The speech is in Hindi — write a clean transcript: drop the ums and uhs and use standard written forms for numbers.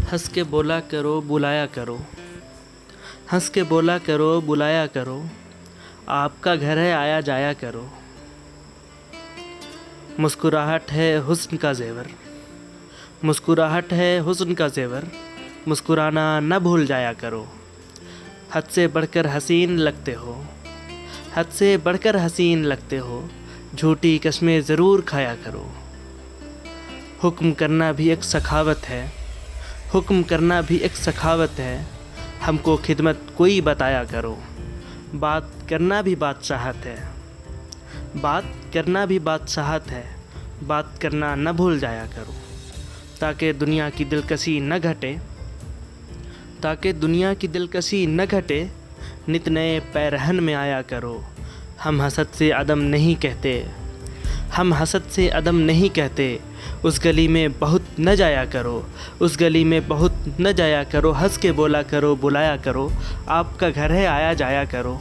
हंस के बोला करो बुलाया करो, हंस के बोला करो बुलाया करो, आपका घर है आया जाया करो। मुस्कुराहट है हुस्न का ज़ेवर, मुस्कुराहट है हुस्न का ज़ेवर, मुस्कुराना न भूल जाया करो। हद से बढ़कर हसीन लगते हो, हद से बढ़कर हसीन लगते हो, झूठी कस्में ज़रूर खाया करो। हुक्म करना भी एक सखावत है, हुक्म करना भी एक सखावत है, हमको खिदमत कोई बताया करो। बात करना भी बादशाहत है, बात करना भी बादशाहत है, बात करना न भूल जाया करो। ताकि दुनिया की दिलकशी न घटे, ताकि दुनिया की दिलकशी न घटे, नित नए पैरहन में आया करो। हम हसद से अदम नहीं कहते, हम हसद से अदम नहीं कहते, उस गली में बहुत न जाया करो, उस गली में बहुत न जाया करो। हंस के बोला करो बुलाया करो, आपका घर है आया जाया करो।